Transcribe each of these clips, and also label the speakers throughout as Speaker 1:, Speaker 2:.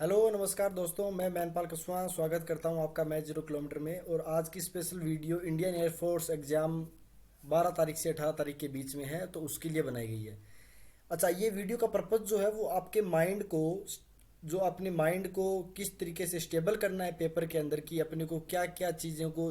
Speaker 1: Hello नमस्कार दोस्तों, मैं मैनपाल कसवा स्वागत करता हूं आपका मैच 0 किलोमीटर में। और आज की special video Indian air force exam 12 तारीख से 18 तारीख के बीच में है, तो उसके लिए बनाई गई है। अच्छा, ये वीडियो का पर्पज़ जो है वो आपके माइंड को, जो अपने माइंड को किस तरीके से स्टेबल करना है पेपर के अंदर, की अपने को क्या क्या चीज़ों को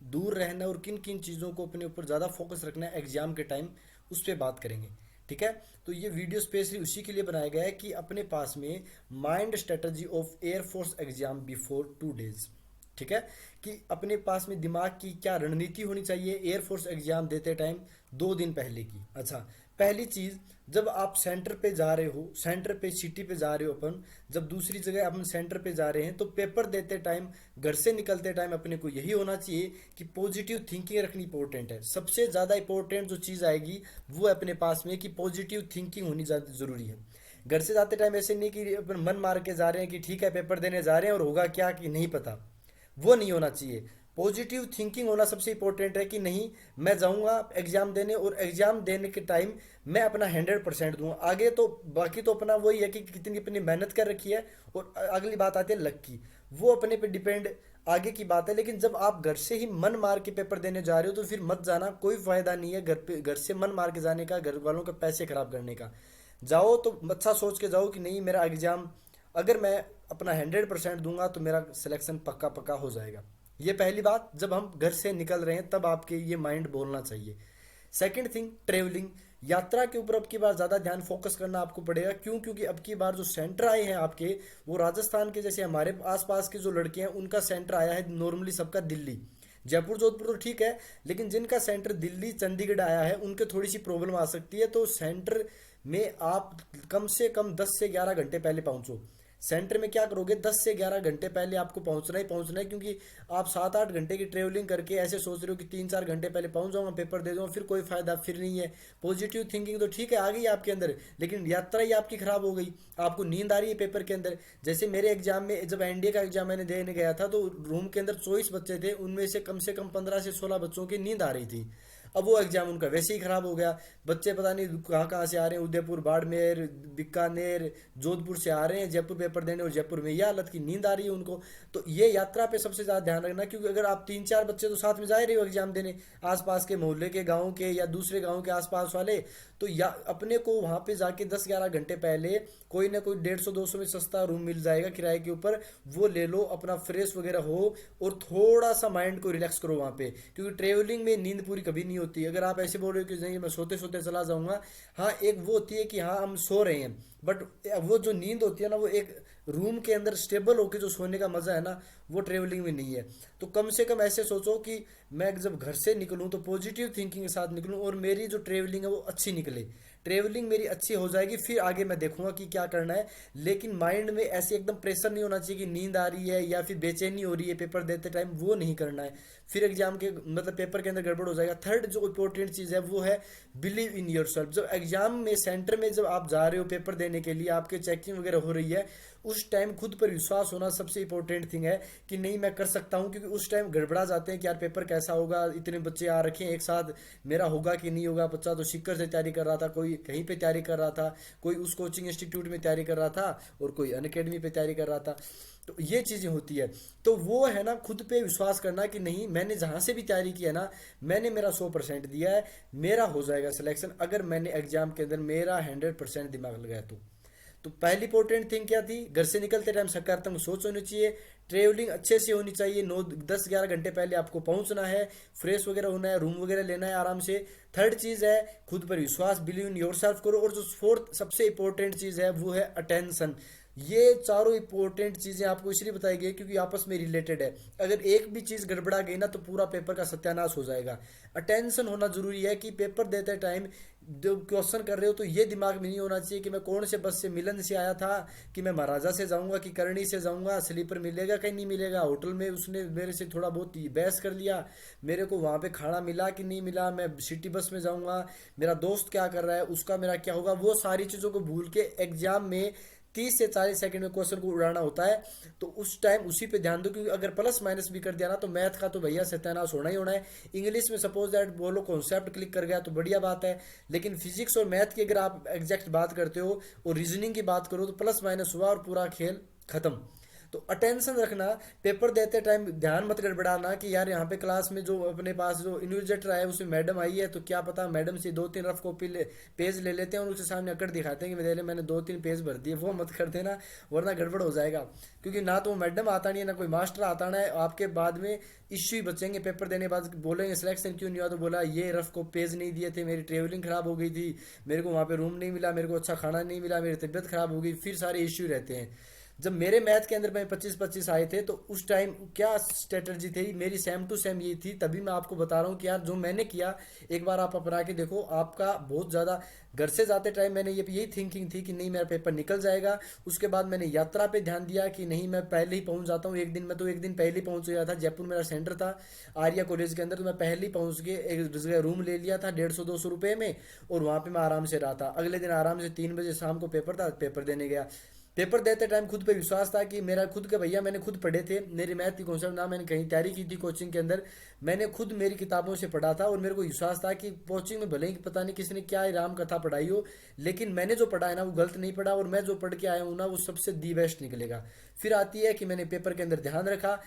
Speaker 1: दूर रहना है और किन किन चीज़ों को अपने ऊपर ज़्यादा फोकस रखना है एग्ज़ाम के टाइम, उस पर बात करेंगे। ठीक है, तो ये वीडियो स्पेशली उसी के लिए बनाया गया है कि अपने पास में mind strategy of air force exam before 2 days. ठीक है, कि अपने पास में दिमाग की क्या रणनीति होनी चाहिए एयरफोर्स एग्जाम देते टाइम 2 दिन पहले की। अच्छा, पहली चीज, जब आप सेंटर पे जा रहे हो, सेंटर पे सिटी पे जा रहे हो अपन, जब दूसरी जगह अपन सेंटर पे जा रहे हैं, तो पेपर देते टाइम, घर से निकलते टाइम अपने को यही होना चाहिए कि पॉजिटिव थिंकिंग रखनी इंपॉर्टेंट है। सबसे ज़्यादा इंपॉर्टेंट जो चीज़ आएगी वो है अपने पास में कि पॉजिटिव थिंकिंग होनी ज़्यादा ज़रूरी है। घर से जाते टाइम ऐसे नहीं कि अपन मन मार के जा रहे हैं कि ठीक है पेपर देने जा रहे हैं और होगा क्या कि नहीं पता, वो नहीं होना चाहिए। पॉजिटिव थिंकिंग होना सबसे इंपॉर्टेंट है कि नहीं, मैं जाऊंगा एग्जाम देने और एग्जाम देने के टाइम मैं अपना 100% दूंगा। आगे तो बाकी तो अपना वही है कि कितनी अपनी मेहनत कर रखी है, और अगली बात आती है लक की, वो अपने पे डिपेंड आगे की बात है। लेकिन जब आप घर से ही मन मार के पेपर देने जा रहे हो तो फिर मत जाना, कोई फायदा नहीं है घर से मन मार के जाने का, घर वालों के पैसे खराब करने का। जाओ तो अच्छा सोच के जाओ कि नहीं, मेरा एग्जाम अगर मैं अपना 100% दूंगा तो मेरा सिलेक्शन पक्का पक्का हो जाएगा। ये पहली बात, जब हम घर से निकल रहे हैं तब आपके ये माइंड बोलना चाहिए। सेकंड थिंग, ट्रेवलिंग, यात्रा के ऊपर अब की बार ज़्यादा ध्यान फोकस करना आपको पड़ेगा। क्यों? क्योंकि अब की बार जो सेंटर आए हैं आपके, वो राजस्थान के, जैसे हमारे आसपास के जो लड़के हैं उनका सेंटर आया है नॉर्मली सबका दिल्ली, जयपुर जोधपुर तो ठीक है, लेकिन जिनका सेंटर दिल्ली चंडीगढ़ आया है उनके थोड़ी सी प्रॉब्लम आ सकती है। तो सेंटर में आप कम से कम 10 से 11 घंटे पहले पहुंचो। सेंटर में क्या करोगे, 10 से 11 घंटे पहले आपको पहुंचना है, क्योंकि आप 7-8 घंटे की ट्रेवलिंग करके ऐसे सोच रहे हो कि 3-4 घंटे पहले पहुंच जाऊंगा, पेपर दे दूंगा, फिर कोई फायदा फिर नहीं है। पॉजिटिव थिंकिंग तो ठीक है आ गई आपके अंदर, लेकिन यात्रा ही आपकी खराब हो गई, आपको नींद आ रही है पेपर के अंदर। जैसे मेरे एग्जाम में, जब एनडीए का एग्जाम मैंने देने गया था, तो रूम के अंदर 24 बच्चे थे, उनमें से कम 15 से 16 बच्चों की नींद आ रही थी। अब वो एग्जाम उनका वैसे ही खराब हो गया। बच्चे पता नहीं कहाँ कहाँ से आ रहे हैं, उदयपुर, बाड़मेर, बीकानेर, जोधपुर से आ रहे हैं जयपुर पेपर देने, और जयपुर में यह हालत की नींद आ रही है उनको। तो ये यात्रा पे सबसे ज़्यादा ध्यान रखना, क्योंकि अगर आप 3-4 बच्चे तो साथ में जा रहे हो एग्जाम देने, आसपास के मोहल्ले के, गाँव के या दूसरे गाँव के आसपास वाले, तो या अपने को वहाँ पे जाके 10-11 घंटे पहले कोई ना कोई 150-200 में सस्ता रूम मिल जाएगा किराए के ऊपर, वो ले लो, अपना फ्रेश वगैरह हो और थोड़ा सा माइंड को रिलैक्स करो वहाँ पे। क्योंकि ट्रेवलिंग में नींद पूरी कभी नहीं होती। अगर आप ऐसे बोल रहे हो कि नहीं मैं सोते सोते चला जाऊंगा, हाँ एक वो होती है कि हाँ हम सो रहे हैं, बट वो जो नींद होती है ना, वो एक रूम के अंदर स्टेबल होकर जो सोने का मजा है ना, वो ट्रेवलिंग में नहीं है। तो कम से कम ऐसे सोचो कि मैं जब घर से निकलूं तो पॉजिटिव थिंकिंग के साथ निकलूं, और मेरी जो ट्रेवलिंग है वो अच्छी निकले। ट्रेवलिंग मेरी अच्छी हो जाएगी, फिर आगे मैं देखूंगा कि क्या करना है। लेकिन माइंड में ऐसे एकदम प्रेशर नहीं होना चाहिए कि नींद आ रही है या फिर बेचैनी हो रही है पेपर देते टाइम, वो नहीं करना है। फिर एग्जाम के मतलब पेपर के अंदर गड़बड़ हो जाएगा। थर्ड जो इंपॉर्टेंट चीज़ है वो है बिलीव इन योर सेल्फ। जब एग्जाम में सेंटर में जब आप जा रहे हो पेपर देने के लिए, आपके चेकिंग वगैरह हो रही है, उस टाइम खुद पर विश्वास होना सबसे इंपॉर्टेंट थिंग है कि नहीं मैं कर सकता हूँ। क्योंकि उस टाइम गड़बड़ा जाते हैं कि यार पेपर कैसा होगा, इतने बच्चे आ रखे हैं एक साथ, मेरा होगा कि नहीं होगा। बच्चा तो सीकर से तैयारी कर रहा था, कोई कहीं पे तैयारी कर रहा था, कोई उस कोचिंग इंस्टीट्यूट में तैयारी कर रहा था, और कोई अनअकैडमी पे तैयारी कर रहा था। तो ये चीज़ें होती है। तो वो है ना, खुद पे विश्वास करना कि नहीं, मैंने जहाँ से भी तैयारी की है ना, मैंने मेरा 100% दिया है, मेरा हो जाएगा सिलेक्शन, अगर मैंने एग्जाम के अंदर मेरा 100% दिमाग लगाया तो पहली इंपॉर्टेंट थिंग क्या थी, घर से निकलते टाइम सकारात्मक सोच होनी चाहिए, ट्रेवलिंग अच्छे से होनी चाहिए, 9-10-11 घंटे पहले आपको पहुंचना है, फ्रेश वगैरह होना है, रूम वगैरह लेना है आराम से। थर्ड चीज़ है खुद पर विश्वास, बिलीव इन योर सेल्फ करो। और जो फोर्थ सबसे इंपॉर्टेंट चीज़ है वो है अटेंशन। ये चारों इंपॉर्टेंट चीज़ें आपको इसलिए बताई गई क्योंकि आपस में रिलेटेड है। अगर एक भी चीज़ गड़बड़ा गई ना तो पूरा पेपर का सत्यानाश हो जाएगा। अटेंशन होना जरूरी है कि पेपर देते टाइम जो क्वेश्चन कर रहे हो तो ये दिमाग में नहीं होना चाहिए कि मैं कौन से बस से, मिलन से आया था, कि मैं महाराजा से जाऊंगा कि करणी से जाऊंगा, स्लीपर मिलेगा कहीं नहीं मिलेगा, होटल में उसने मेरे से थोड़ा बहुत बहस कर लिया, मेरे को वहाँ पे खाना मिला कि नहीं मिला, मैं सिटी बस में जाऊंगा, मेरा दोस्त क्या कर रहा है, उसका मेरा क्या होगा, वो सारी चीज़ों को भूल के एग्जाम में 30 से 40 सेकंड में क्वेश्चन को उड़ाना होता है। तो उस टाइम उसी पे ध्यान दो, क्योंकि अगर प्लस माइनस भी कर दिया ना तो मैथ का तो भैया सत्यानाश होना ही होना है। इंग्लिश में सपोज दैट बोलो कॉन्सेप्ट क्लिक कर गया तो बढ़िया बात है, लेकिन फिजिक्स और मैथ की अगर आप एग्जैक्ट बात करते हो और रीजनिंग की बात करो तो प्लस माइनस हुआ और पूरा खेल खत्म। तो अटेंशन रखना, पेपर देते टाइम ध्यान मत गड़बड़ाना कि यार यहाँ पे क्लास में जो अपने पास जो इन्विजिलेटर आया है उसमें मैडम आई है, तो क्या पता मैडम से दो तीन रफ कॉपी पेज ले लेते हैं और उसके सामने अकड़ दिखाते हैं कि मेरे मैंने दो तीन पेज भर दिए। वो मत कर देना, वरना गड़बड़ हो जाएगा। क्योंकि ना तो मैडम आता नहीं है, ना कोई मास्टर आता ना है, आपके बाद में इश्यू ही बचेंगे। पेपर देने के बाद बोलेंगे सिलेक्शन क्यों नहीं हुआ, तो बोला ये रफ को पेज नहीं दिए थे, मेरी ट्रेवलिंग खराब हो गई थी, मेरे को वहाँ पे रूम नहीं मिला, मेरे को अच्छा खाना नहीं मिला, मेरी तबीयत खराब हो गई, फिर सारे इश्यू रहते हैं। जब मेरे मैथ के अंदर में 25-25 आए थे तो उस टाइम क्या स्ट्रेटजी थी मेरी, सेम टू सेम ये थी। तभी मैं आपको बता रहा हूँ कि यार जो मैंने किया एक बार आप अपना के देखो, आपका बहुत ज़्यादा। घर से जाते टाइम मैंने ये यही थिंकिंग थी कि नहीं मेरा पेपर निकल जाएगा। उसके बाद मैंने यात्रा पे ध्यान दिया कि नहीं मैं पहले ही पहुंच जाता हूँ एक दिन में, तो एक दिन पहले ही पहुंच गया था। जयपुर मेरा सेंटर था आर्या कॉलेज के अंदर, तो मैं पहले ही पहुंच के एक जगह रूम ले लिया था 150-200 रुपये में, और वहाँ पे मैं आराम से रहा था। अगले दिन आराम से 3 बजे शाम को पेपर था, पेपर देने गया। पेपर देते टाइम खुद पे विश्वास था कि मेरा खुद के भैया मैंने खुद पढ़े थे, मेरी मैथ की कॉन्सेप्ट ना मैंने कहीं तैयारी की थी कोचिंग के अंदर, मैंने खुद मेरी किताबों से पढ़ा था। और मेरे को विश्वास था कि कोचिंग में भले ही पता नहीं किसने क्या राम कथा पढ़ाई हो, लेकिन मैंने जो पढ़ा है ना वो गलत नहीं पढ़ा, और मैं जो पढ़ के आया हूँ ना वो सबसे दी बेस्ट निकलेगा। फिर आती है कि मैंने पेपर के अंदर ध्यान रखा।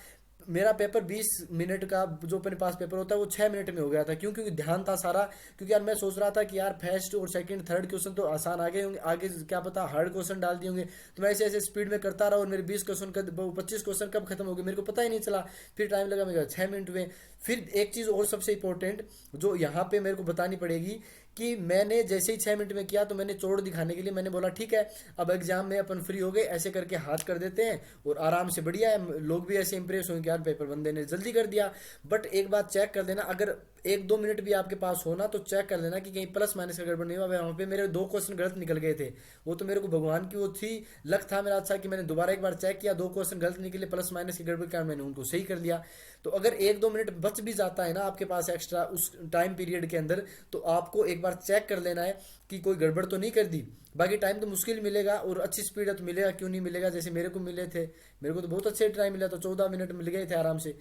Speaker 1: मेरा पेपर 20 मिनट का जो अपने पास पेपर होता है वो 6 मिनट में हो गया था। क्यों? क्योंकि ध्यान था सारा। क्योंकि यार मैं सोच रहा था कि यार फर्स्ट और सेकंड थर्ड क्वेश्चन तो आसान आ गए होंगे, आगे क्या पता हार्ड क्वेश्चन डाल दिए होंगे। तो मैं ऐसे ऐसे स्पीड में करता रहा और मेरे 20 क्वेश्चन कब 25 क्वेश्चन कब खत्म हो गए मेरे को पता ही नहीं चला। फिर टाइम लगा मेरा 6 मिनट में। फिर एक चीज़ और सबसे इंपॉर्टेंट जो यहाँ पे मेरे को बतानी पड़ेगी कि मैंने जैसे ही 6 मिनट में किया तो मैंने चोड़ दिखाने के लिए मैंने बोला ठीक है अब एग्जाम में अपन फ्री हो गए, ऐसे करके हाथ कर देते हैं और आराम से बढ़िया है। लोग भी ऐसे इंप्रेस होंगे यार पेपर बंदे ने जल्दी कर दिया। बट एक बात चेक कर लेना, अगर 1-2 मिनट भी आपके पास हो ना तो चेक कर लेना कि कहीं प्लस माइनस का गड़बड़ नहीं हुआ। वहाँ पे मेरे 2 क्वेश्चन गलत निकल गए थे, वो तो मेरे को भगवान की वो थी, लक था मेरा अच्छा कि मैंने दोबारा एक बार चेक किया, 2 क्वेश्चन गलत निकले, प्लस माइनस की गड़बड़ के कारण मैंने उनको सही कर लिया। तो अगर 1-2 मिनट बच भी जाता है ना आपके पास एक्स्ट्रा उस टाइम पीरियड के अंदर, तो आपको एक बार चेक कर लेना है कि कोई गड़बड़ तो नहीं कर दी। बाकी टाइम तो मुश्किल मिलेगा और अच्छी स्पीड है तो मिलेगा, क्यों नहीं मिलेगा। जैसे मेरे को मिले थे, मेरे को तो बहुत अच्छे टाइम मिला, तो 14 मिनट मिल गए थे आराम से।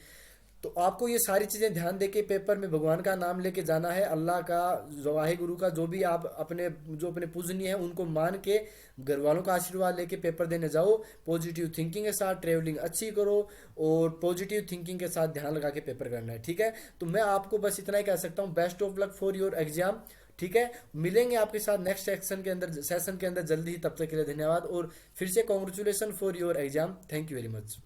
Speaker 1: तो आपको ये सारी चीज़ें ध्यान देके पेपर में भगवान का नाम लेके जाना है, अल्लाह का, वाहे गुरु का, जो भी आप अपने जो अपने पूजनीय है उनको मान के घर वालों का आशीर्वाद लेके पेपर देने जाओ। पॉजिटिव थिंकिंग के साथ ट्रेवलिंग अच्छी करो और पॉजिटिव थिंकिंग के साथ ध्यान लगा के पेपर करना है, ठीक है। तो मैं आपको बस इतना ही कह सकता हूँ, best of luck for your exam, ठीक है। मिलेंगे आपके साथ नेक्स्ट सेशन के अंदर जल्दी ही, तब तक के लिए धन्यवाद और फिर से congratulation for your exam. Thank you very much.